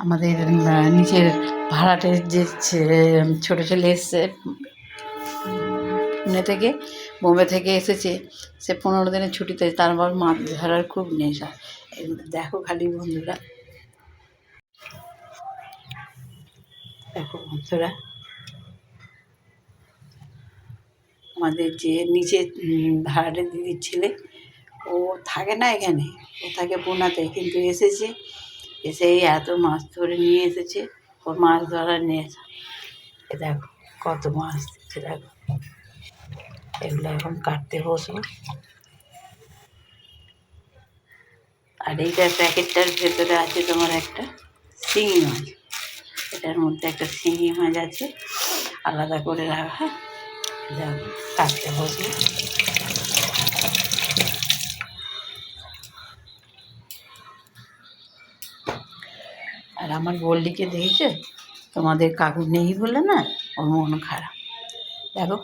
আমাদের নিচের ভাড়াটের যে ছোটো ছেলে এসছে পুনে থেকে, বোম্বে থেকে এসেছে, সে 15 দিনের ছুটিতে, তার আবার মাছ ধরার খুব নেশা। দেখো খালি বন্ধুরা, দেখো বন্ধুরা, আমাদের যে নিচে ভাড়াটের দিদির ছেলে, ও থাকে না এখানে, ও থাকে পুনাতে, কিন্তু এসেছে, এসে এত মাছ ধরে নিয়ে এসেছে। ওর মাছ ধরার নেশা। এ দেখো কত মাছ দিচ্ছে, দেখো এগুলো এখন কাটতে বসবো। আর এইটা প্যাকেটটার ভেতরে আছে তোমার একটা শিঙি মাছ, এটার মধ্যে একটা শিঙি মাছ আছে আলাদা করে রাখা। দেখো কাটতে বসবো। আর আমার গোল্ডিকে দেখেছো, তোমাদের কাকু নেই বলে না, ওর মন খারাপ। দেখো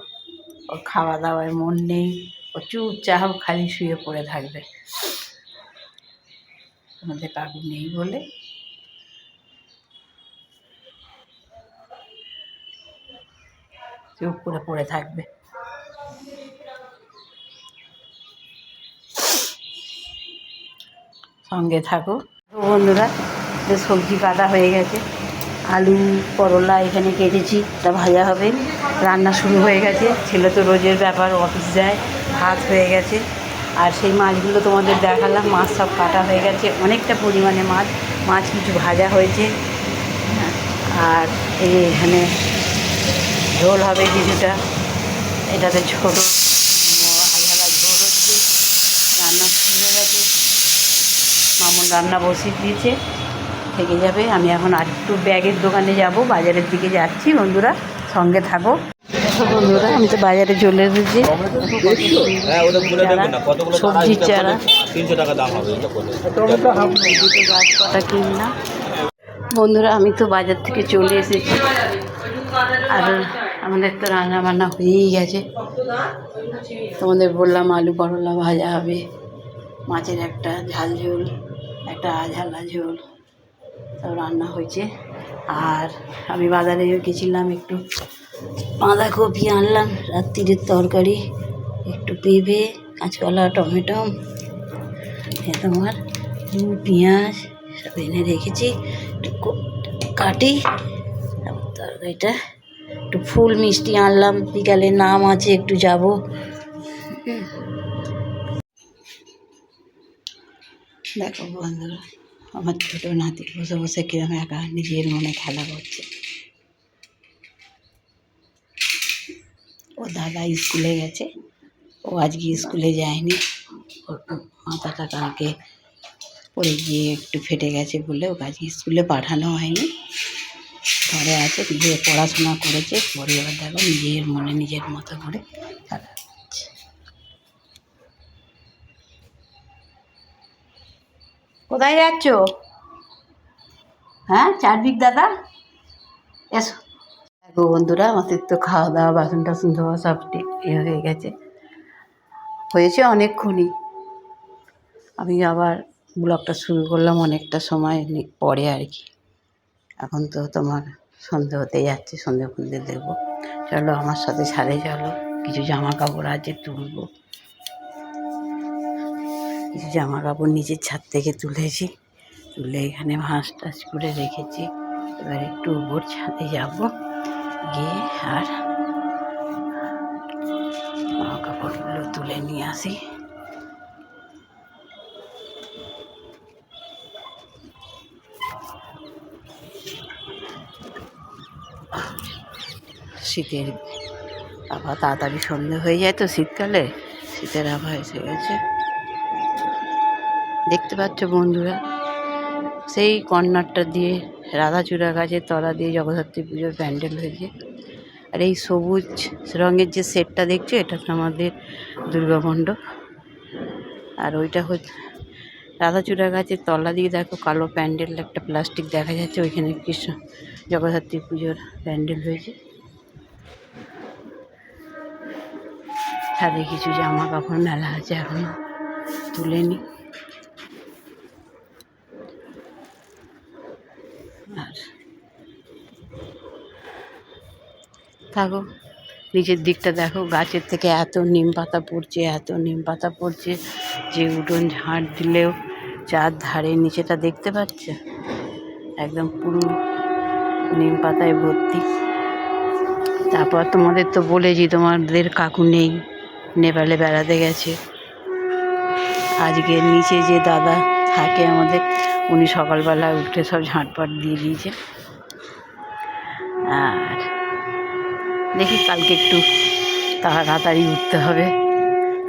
ওর খাওয়া দাওয়ায় মন নেই, ও চুপচাপ খালি শুয়ে পড়ে থাকবে, তোমাদের কাকু নেই বলে। চুপ করে পড়ে থাকবে। সঙ্গে থাকো বন্ধুরা। সবজি কাটা হয়ে গেছে, আলু করলা এখানে কেটেছি, তা ভাজা হবে। রান্না শুরু হয়ে গেছে, ছেলে তো রোজের ব্যাপার, অফিস যায়। ভাত হয়ে গেছে, আর সেই মাছগুলো তোমাদের দেখালাম, মাছ সব কাটা হয়ে গেছে, অনেকটা পরিমাণে মাছ। মাছ কিছু ভাজা হয়েছে, আর এই এখানে ঝোল হবে কিছুটা, এটাতে ছোটো আলহালা ঝোল হচ্ছে। রান্না শুরু হয়ে গেছে, মামুন রান্না বসিয়ে দিয়েছে, থেকে যাবে। আমি এখন আর একটু ব্যাগের দোকানে যাব, বাজারের দিকে যাচ্ছি, বন্ধুরা সঙ্গে থাকো। বন্ধুরা আমি তো বাজারে চলে এসেছি, সবজির চারা 300 টাকা দাম হবে, গাছ কটা কিনলাম। বন্ধুরা আমি তো বাজার থেকে চলে এসেছি, আর আমাদের তো রান্না বান্না হয়েই গেছে। তোমাদের বললাম আলু করলা ভাজা হবে, মাছের একটা ঝাল ঝোল, একটা আঝালা ঝোল, সব রান্না হয়েছে। আর আমি বাজারে গেছিলাম, একটু বাঁধাকপি আনলাম রাত্রিরের তরকারি, একটু পেঁপে, কাঁচকলা, টমেটো, তোমার পেঁয়াজ সব এনে রেখেছি, একটু কাটি। তরকারিটা একটু ফুল মিষ্টি আনলাম, বিকালে নাম আছে, একটু যাব। দেখো বন্ধুরা, আমার ছোটো নাতি বসে বসে কিরম একা নিজের মনে খেলা করছে। ও দাদা স্কুলে গেছে, ও আজকে স্কুলে যায়নি, ওর মাথাটা কালকে পড়ে গিয়ে একটু ফেটে গেছে বলে ওকে আজকে স্কুলে পাঠানো হয়নি, ঘরে আছে। নিজে পড়াশোনা করেছে, পরে এবার দেখো নিজের মনে নিজের মতো করে খেলা করছে। কোথায় যাচ্ছ? হ্যাঁ চার্ভিক দাদা, এসো। দেখো বন্ধুরা, আমাদের তো খাওয়া দাওয়া, বাসন টাসন ধোয়া সব হয়ে গেছে, হয়েছে অনেকক্ষণই। আমি আবার ব্লগটা শুরু করলাম অনেকটা সময় পরে আর কি। এখন তো তোমার সন্ধে হতে যাচ্ছে, সন্ধে ফুলতে দেবো। চলো আমার সাথে ছাদে চলো, কিছু জামা কাপড় আছে তুলবো, কিছু জামা কাপড় নিচের ছাদ থেকে তুলেছি, তুলে এখানে ভাঁজ টাজ করে রেখেছি। এবার একটু উপর ছাদে যাবো, গিয়ে আর জামা কাপড়গুলো তুলে নিয়ে আসি। শীতের আবহাওয়া, তাড়াতাড়ি সন্ধে হয়ে যায় তো শীতকালে, শীতের আবহাওয়া এসে গেছে। দেখতে পাচ্ছ বন্ধুরা, সেই কর্নারটা দিয়ে রাধাচূড়া গাছের তলা দিয়ে জগদ্ধাত্রী পুজোর প্যান্ডেল হয়েছে। আর এই সবুজ রঙের যে সেটটা দেখছো, এটা আমাদের দুর্গা মণ্ডপ। আর ওইটা হচ্ছে রাধাচূড়া গাছের তলা দিয়ে দেখো কালো প্যান্ডেল একটা প্লাস্টিক দেখা যাচ্ছে, ওইখানে কৃষ্ণ জগদ্ধাত্রী পুজোর প্যান্ডেল হয়েছে। ছাদে কিছু জামা কাপড় মেলা আছে, এখনো তুলে নি। আর থাকো, নিচের দিকটা দেখো, গাছের থেকে এত নিম পাতা পড়ছে, এত নিম পাতা পড়ছে যে উঠোন ঝাঁট দিলেও চারধারে নিচেটা দেখতে পাচ্ছ একদম পুরো নিম পাতায় ভর্তি। তারপর তোমাদের তো বলেছি তোমাদের কাকু নেই, নেপালে বেড়াতে গেছে। আজকে নিচে যে দাদা থাকে আমাদের, উনি সকালবেলা উঠে সব ঝাঁটপাট দিয়ে দিয়েছে। আর দেখি কালকে একটু তাড়াতাড়ি উঠতে হবে,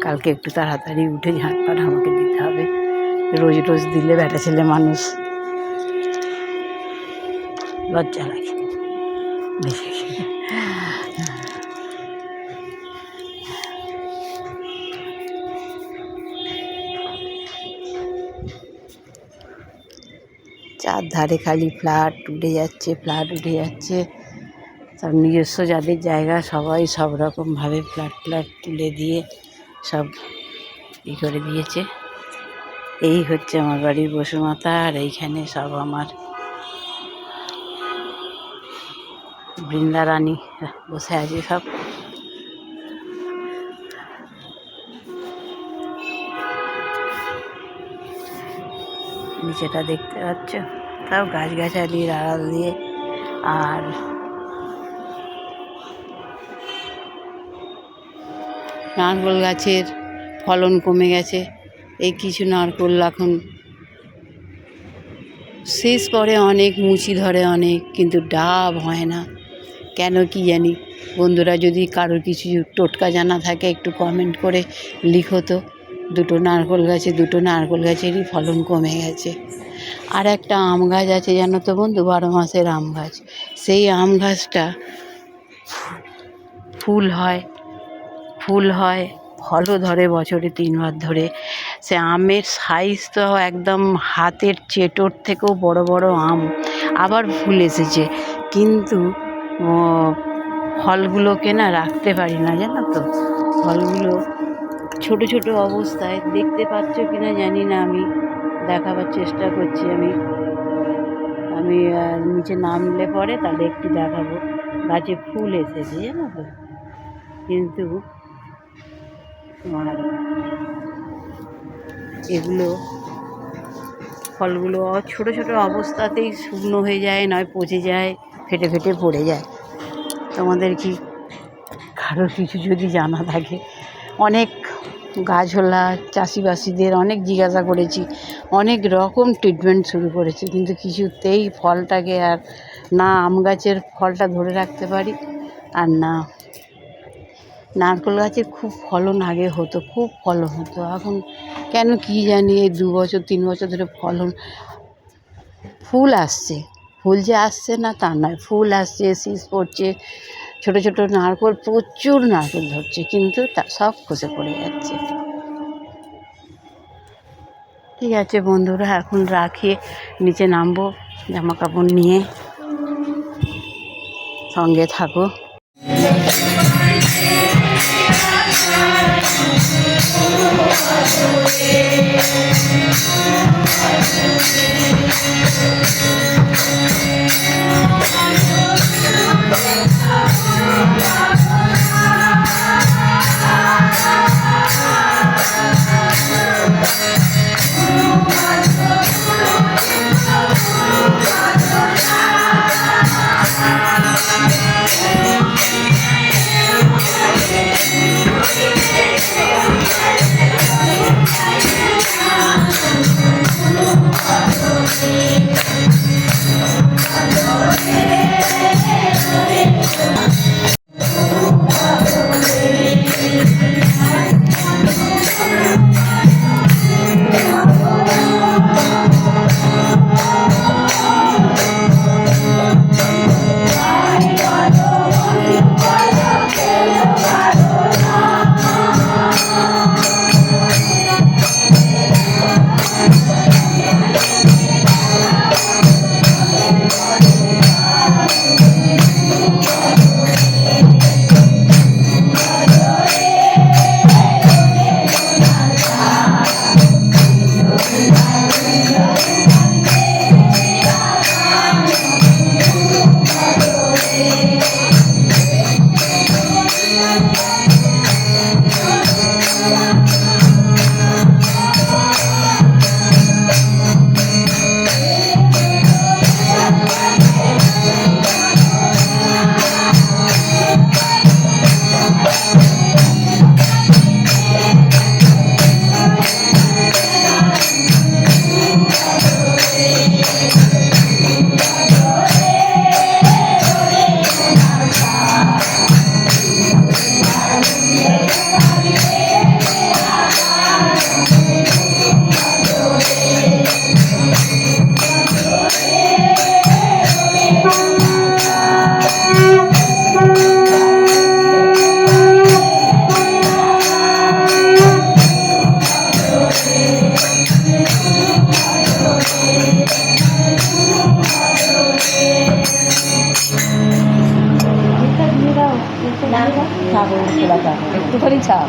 কালকে একটু তাড়াতাড়ি উঠে ঝাঁটপাট আমাকে দিতে হবে। রোজ রোজ দিলে বেটা ছেলে মানুষ লজ্জা লাগে। চারধারে খালি ফ্ল্যাট উঠে যাচ্ছে, ফ্ল্যাট উঠে যাচ্ছে। সব নিজস্ব যাদের জায়গা সবাই সব রকমভাবে ফ্ল্যাট তুলে দিয়ে সব করে দিয়েছে। এই হচ্ছে আমার বাড়ির বসুমাতা, আর এইখানে সব আমার বৃন্দারানী বসে আছে সব। নিচেটা দেখতে পাচ্ছ, তাও গাছগাছালির আড়াল দিয়ে। আর নারকেল গাছের ফলন কমে গেছে, এই কিছু নারকেল এখন শেষ পরে অনেক, মুচি ধরে অনেক, কিন্তু ডাব হয় না কেন কি জানি। বন্ধুরা যদি কারোর কিছু টোটকা জানা থাকে একটু কমেন্ট করে লিখো তো। দুটো নারকেল গাছেরই ফলন কমে গেছে। আর একটা আম গাছ আছে জানো তো বন্ধু, 12 মাসের আম গাছ। সেই আম গাছটা ফুল হয়, ফলও ধরে বছরে 3 বার ধরে। সে আমের সাইজ তো একদম হাতের চেটোর থেকেও বড় বড় আম, আবার ফুল এসেছে, কিন্তু ফলগুলোকে না রাখতে পারি না জানো তো। ফলগুলো ছোট ছোট অবস্থায়, দেখতে পাচ্ছ কিনা জানি না, আমি দেখাবার চেষ্টা করছি। আমি নিচে নামলে পরে তাহলে একটু দেখাবো। গাছে ফুল এসেছে জানো তো, কিন্তু এগুলো ফলগুলো ছোট ছোট অবস্থাতেই শুকনো হয়ে যায়, নয় পচে যায়, ফেটে ফেটে পড়ে যায়। তোমাদের কি কারোর কিছু যদি জানা থাকে, অনেক গাছওয়ালা চাষিবাসীদের অনেক জিজ্ঞাসা করেছি, অনেক রকম ট্রিটমেন্ট শুরু করেছি, কিন্তু কিছুতেই ফলটাকে আর না আম গাছের ফলটা ধরে রাখতে পারি, আর না নারকেল গাছের খুব ফলন আগে হতো, খুব ফলন হতো। এখন কেন কি জানি এই 2 বছর 3 বছর ধরে ফুল আসছে, ফুল যে আসছে না তা নয়, ফুল আসছে, শীষ পড়ছে, ছোট ছোট নারকেল, প্রচুর নারকেল ধরছে, কিন্তু তা সব খসে পড়ে যাচ্ছে। ঠিক আছে বন্ধুরা, এখন রাখি, নিচে নামবো, জামা কাপড় নিয়ে, সঙ্গে থাকো। একটুখানি ছাপ।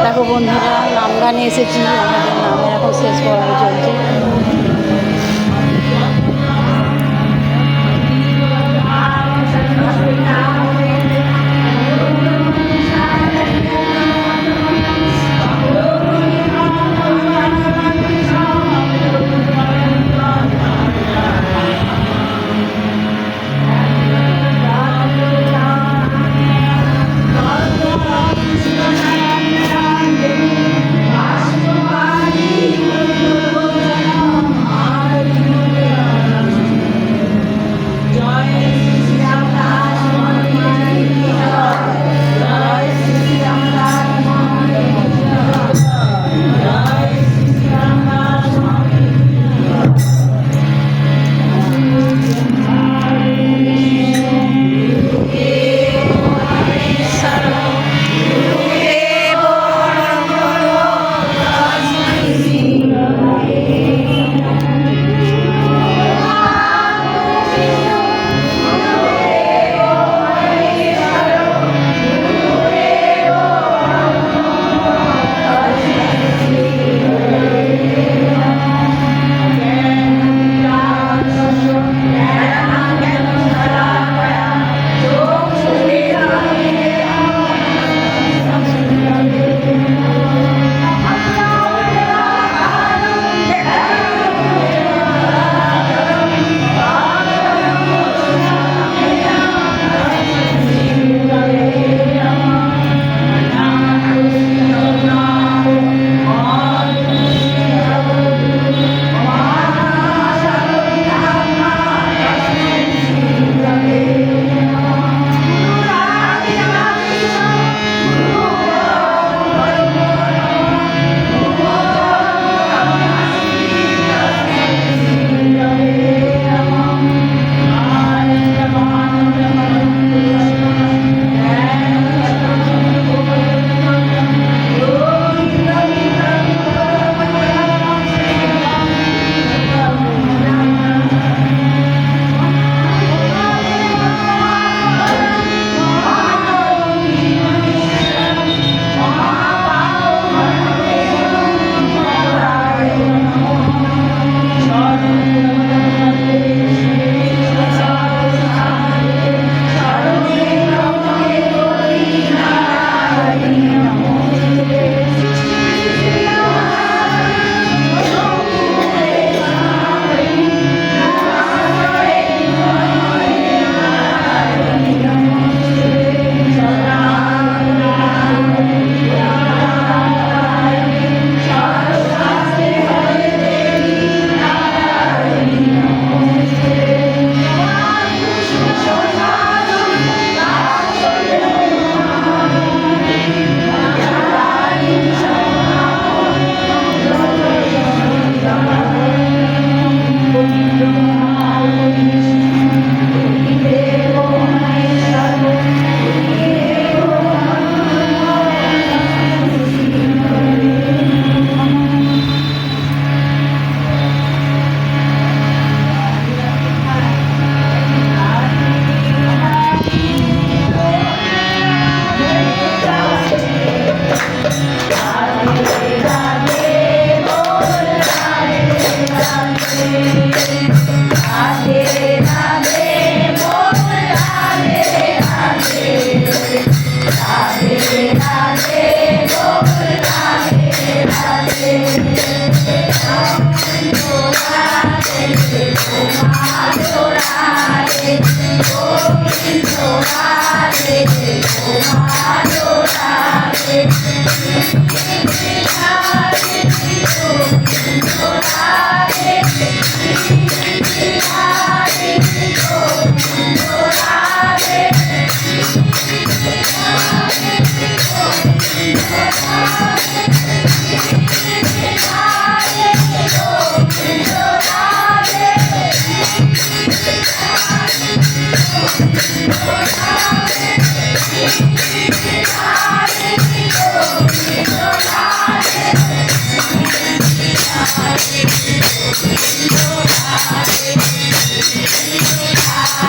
দেখো বন্ধুরা, নাম গানে এসেছি, আমাদের নামের এখন শেষ পড়ানো চলছে।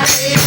Hare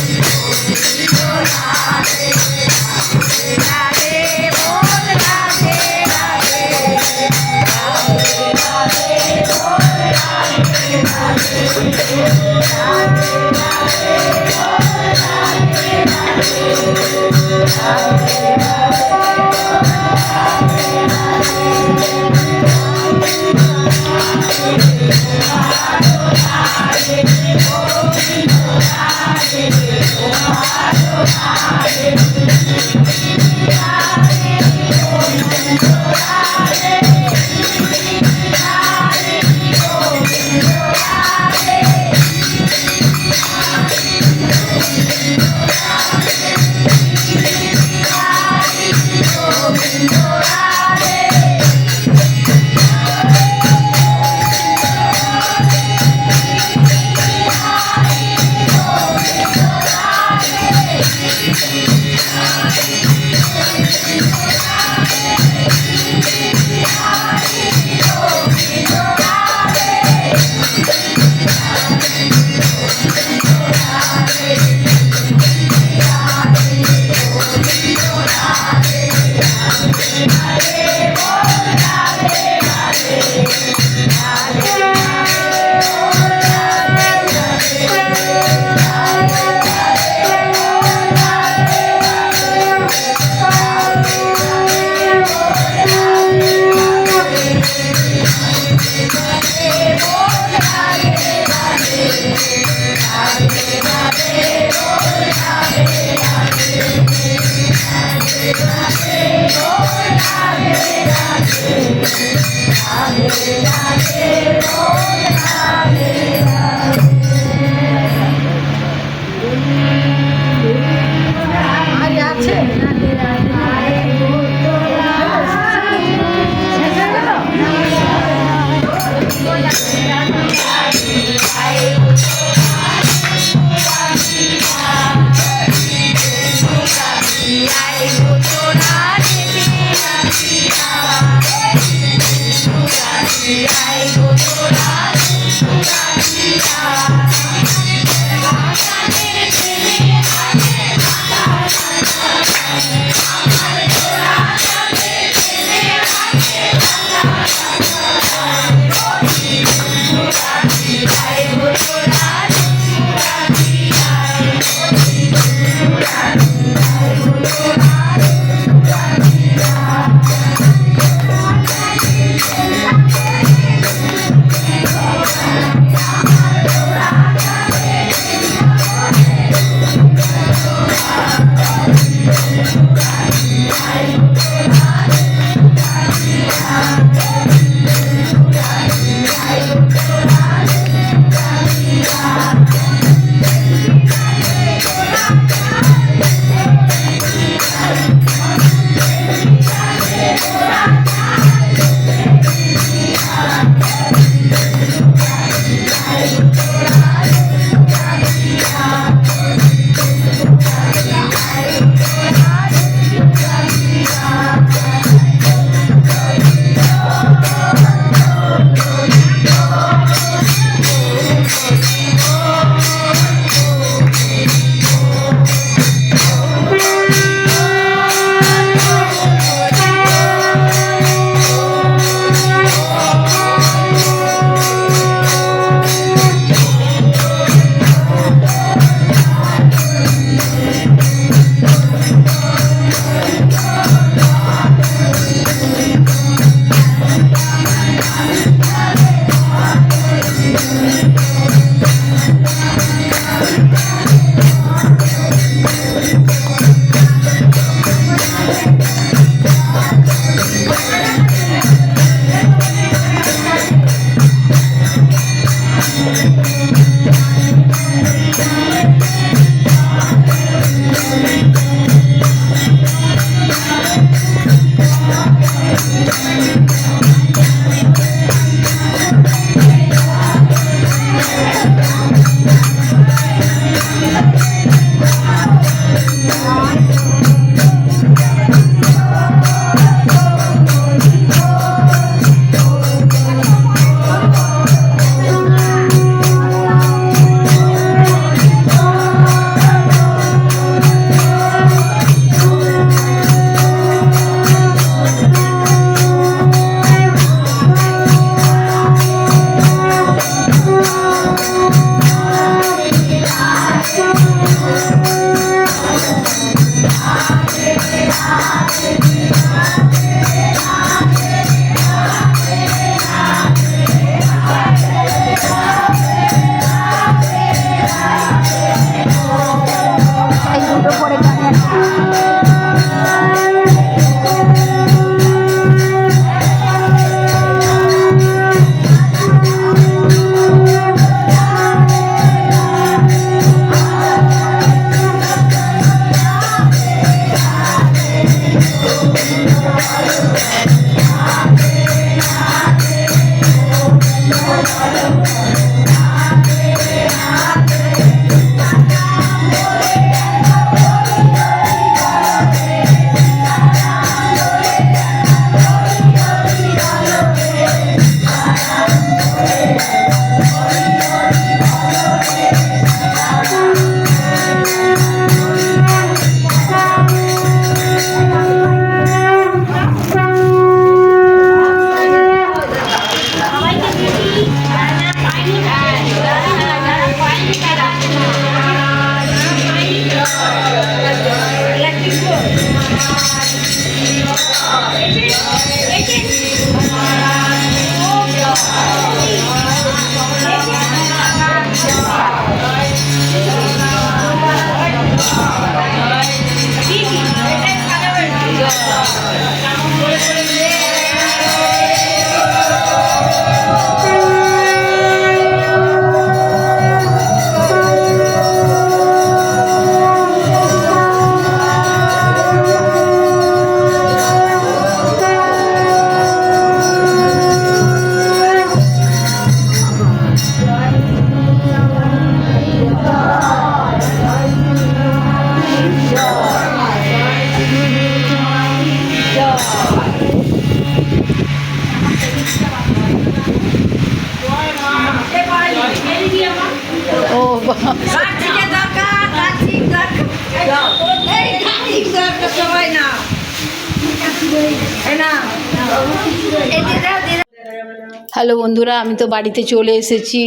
হ্যালো বন্ধুরা, আমি তো বাড়িতে চলে এসেছি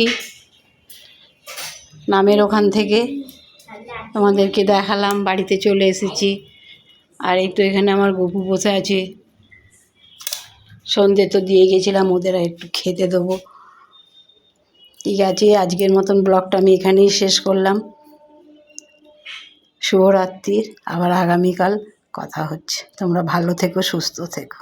নামের ওখান থেকে, তোমাদেরকে দেখালাম বাড়িতে চলে এসেছি। আর এই তো এখানে আমার গপু বসে আছে, সন্ধে তো দিয়ে গেছিলাম ওদের, একটু খেতে দেবো। ঠিক আছে, আজকের মতন ব্লগটা আমি এখানেই শেষ করলাম। শুভরাত্রির, আবার আগামীকাল কথা হচ্ছে। তোমরা ভালো থেকো, সুস্থ থেকো।